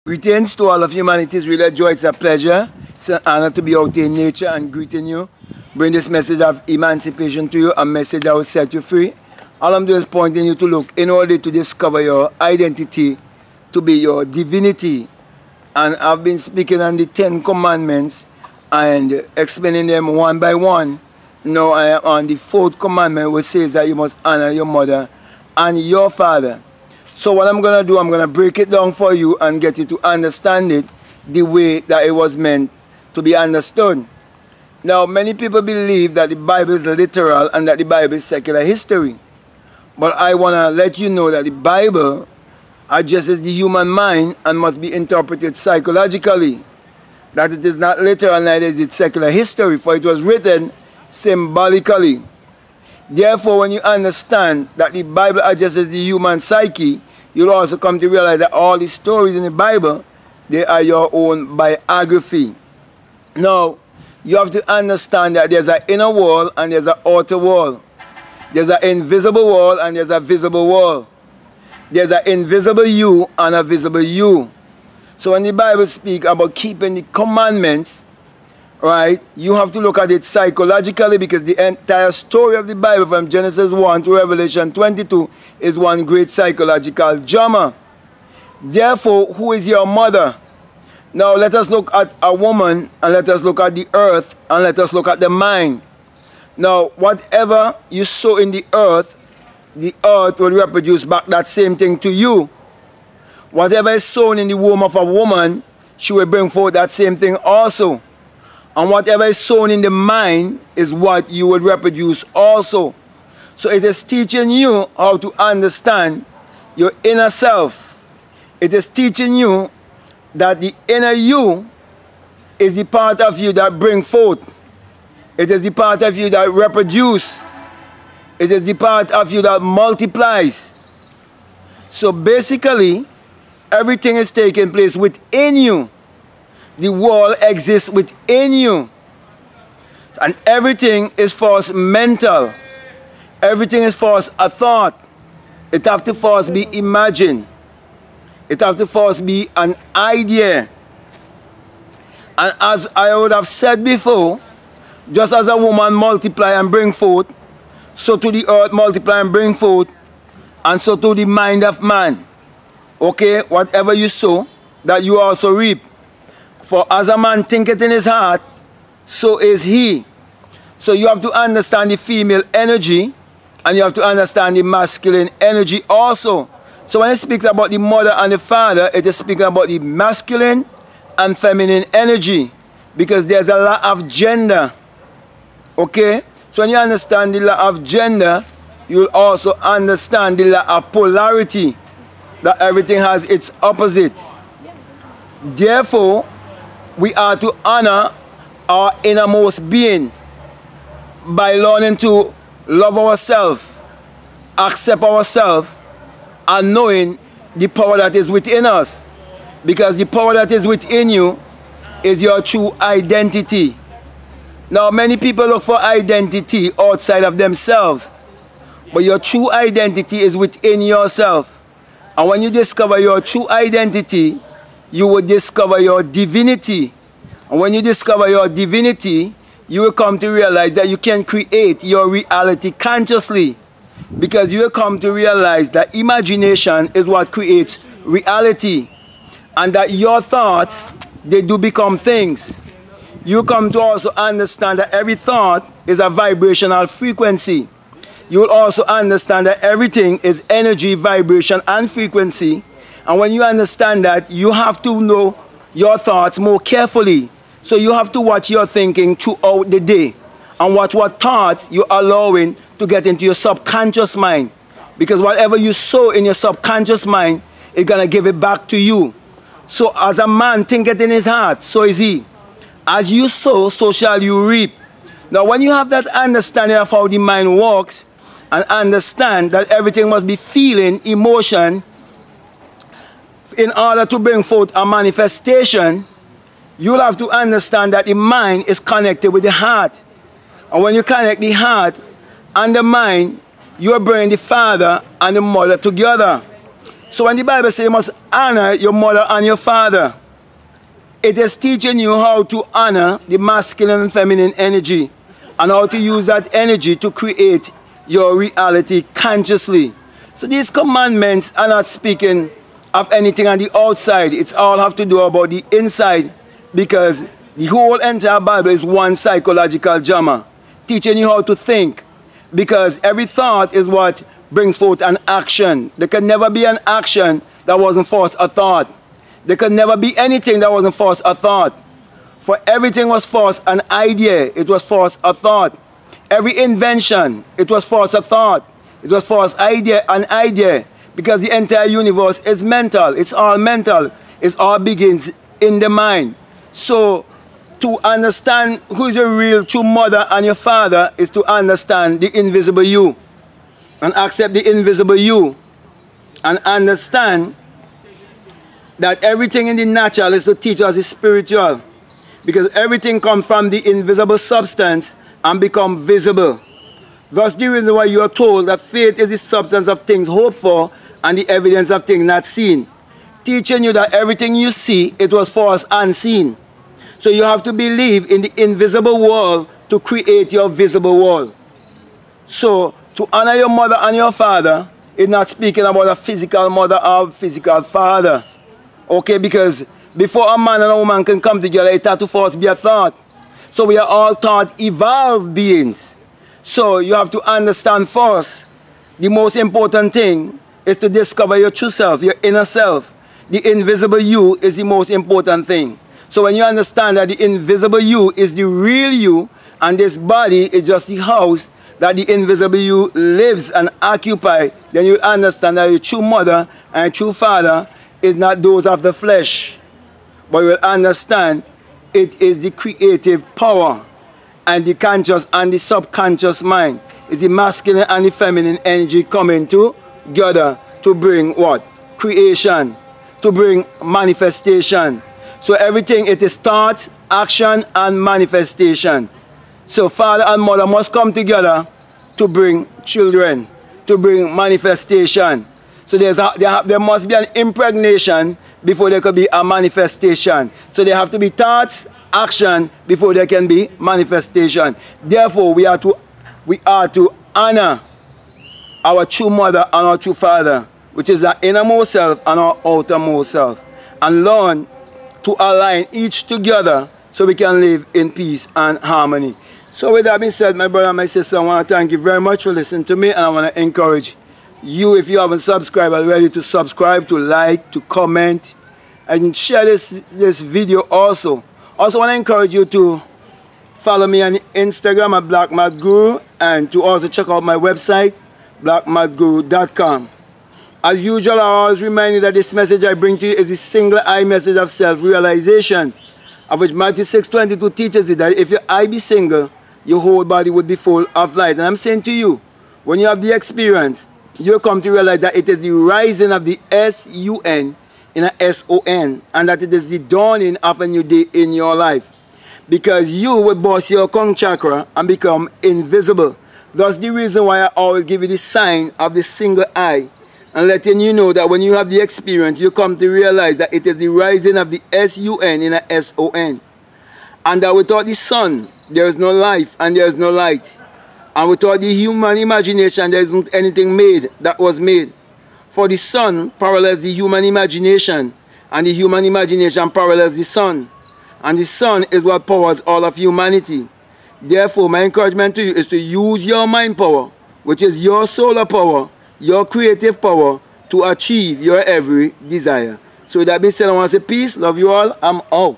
Greetings to all of humanity. It's really a joy. It's a pleasure. It's an honor to be out in nature and greeting you. Bring this message of emancipation to you, a message that will set you free. All I'm doing is pointing you to look in order to discover your identity, to be your divinity. And I've been speaking on the 10 commandments and explaining them one by one. Now I am on the 4th commandment, which says that you must honor your mother and your father. So what I'm going to do, I'm going to break it down for you and get you to understand it the way that it was meant to be understood. Now, many people believe that the Bible is literal and that the Bible is secular history. But I want to let you know that the Bible addresses the human mind and must be interpreted psychologically. That it is not literal, neither is it secular history, for it was written symbolically. Therefore, when you understand that the Bible addresses the human psyche, you'll also come to realize that all the stories in the Bible, they are your own biography. Now, you have to understand that there's an inner wall and there's an outer wall. There's an invisible wall and there's a visible wall. There's an invisible you and a visible you. So when the Bible speaks about keeping the commandments, right, you have to look at it psychologically, because the entire story of the Bible from Genesis 1 to Revelation 22 is one great psychological drama. Therefore, who is your mother? Now let us look at a woman, and let us look at the earth, and let us look at the mind. Now, whatever you sow in the earth will reproduce back that same thing to you. Whatever is sown in the womb of a woman, she will bring forth that same thing also. And whatever is sown in the mind is what you will reproduce also. So it is teaching you how to understand your inner self. It is teaching you that the inner you is the part of you that brings forth. It is the part of you that reproduces. It is the part of you that multiplies. So basically, everything is taking place within you. The world exists within you. And everything is for us mental. Everything is for us a thought. It have to for us be imagined. It have to for us be an idea. And as I would have said before, just as a woman multiply and bring forth, so to the earth multiply and bring forth, and so to the mind of man. Okay, whatever you sow, that you also reap. For as a man thinketh in his heart, so is he. So you have to understand the female energy, and you have to understand the masculine energy also. So when it speaks about the mother and the father, it is speaking about the masculine and feminine energy, because there's a lot of gender. Okay? So when you understand the law of gender, you'll also understand the law of polarity, that everything has its opposite. Therefore, we are to honor our innermost being by learning to love ourselves, accept ourselves, and knowing the power that is within us. Because the power that is within you is your true identity. Now, many people look for identity outside of themselves, but your true identity is within yourself. And when you discover your true identity, you will discover your divinity. And when you discover your divinity, you will come to realize that you can create your reality consciously. Because you will come to realize that imagination is what creates reality. And that your thoughts, they do become things. You come to also understand that every thought is a vibrational frequency. You will also understand that everything is energy, vibration, and frequency. And when you understand that, you have to know your thoughts more carefully. So you have to watch your thinking throughout the day, and watch what thoughts you're allowing to get into your subconscious mind. Because whatever you sow in your subconscious mind is going to give it back to you. So as a man thinketh in his heart, so is he. As you sow, so shall you reap. Now when you have that understanding of how the mind works, and understand that everything must be feeling, emotion, in order to bring forth a manifestation, you'll have to understand that the mind is connected with the heart. And when you connect the heart and the mind, you're bringing the father and the mother together. So when the Bible says you must honor your mother and your father, it is teaching you how to honor the masculine and feminine energy and how to use that energy to create your reality consciously. So these commandments are not speaking of anything on the outside. It's all have to do about the inside, because the whole entire Bible is one psychological drama, teaching you how to think, because every thought is what brings forth an action. There can never be an action that wasn't first a thought. There can never be anything that wasn't first a thought. For everything was first an idea, it was first a thought. Every invention, it was first a thought. It was first an idea, because the entire universe is mental. It's all mental. It all begins in the mind. So to understand who is your real true mother and your father is to understand the invisible you, and accept the invisible you, and understand that everything in the natural is to teach us the spiritual, because everything comes from the invisible substance and become visible. Thus the reason why you are told that faith is the substance of things hoped for and the evidence of things not seen, teaching you that everything you see, it was first unseen. So you have to believe in the invisible world to create your visible world. So to honor your mother and your father is not speaking about a physical mother or physical father. Okay, because before a man and a woman can come together, it has to first be a thought. So we are all thought evolved beings. So you have to understand first, the most important thing is to discover your true self, your inner self. The invisible you is the most important thing. So when you understand that the invisible you is the real you, and this body is just the house that the invisible you lives and occupies, then you understand that your true mother and your true father is not those of the flesh, but you will understand it is the creative power and the conscious and the subconscious mind. It's the masculine and the feminine energy coming together to bring what? Creation, to bring manifestation. So everything, it is thought, action, and manifestation. So father and mother must come together to bring children, to bring manifestation. So there must be an impregnation before there could be a manifestation. So there have to be thoughts, action, before there can be manifestation. Therefore, we are to honor our true mother and our true father, which is our innermost self and our outermost self, and learn to align each together so we can live in peace and harmony. So with that being said, my brother and my sister, I want to thank you very much for listening to me, and I want to encourage you, if you haven't subscribed already, to subscribe, to like, to comment, and share this video also. Also want to encourage you to follow me on Instagram at BlackMadGuru, and to also check out my website, BlackMadGuru.com. As usual, I always remind you that this message I bring to you is a single eye message of self-realization, of which Matthew 6:22 teaches you that if your eye be single, your whole body would be full of light. And I'm saying to you, when you have the experience, you'll come to realize that it is the rising of the S-U-N in a S-O-N, and that it is the dawning of a new day in your life. Because you will bust your Kung chakra and become invisible. That's the reason why I always give you the sign of the single eye, and letting you know that when you have the experience, you come to realize that it is the rising of the S-U-N in a S-O-N. And that without the sun, there is no life and there is no light. And without the human imagination, there isn't anything made that was made. For the sun parallels the human imagination, and the human imagination parallels the sun. And the sun is what powers all of humanity. Therefore, my encouragement to you is to use your mind power, which is your solar power, your creative power, to achieve your every desire. So with that being said, I want to say peace, love you all, I'm out.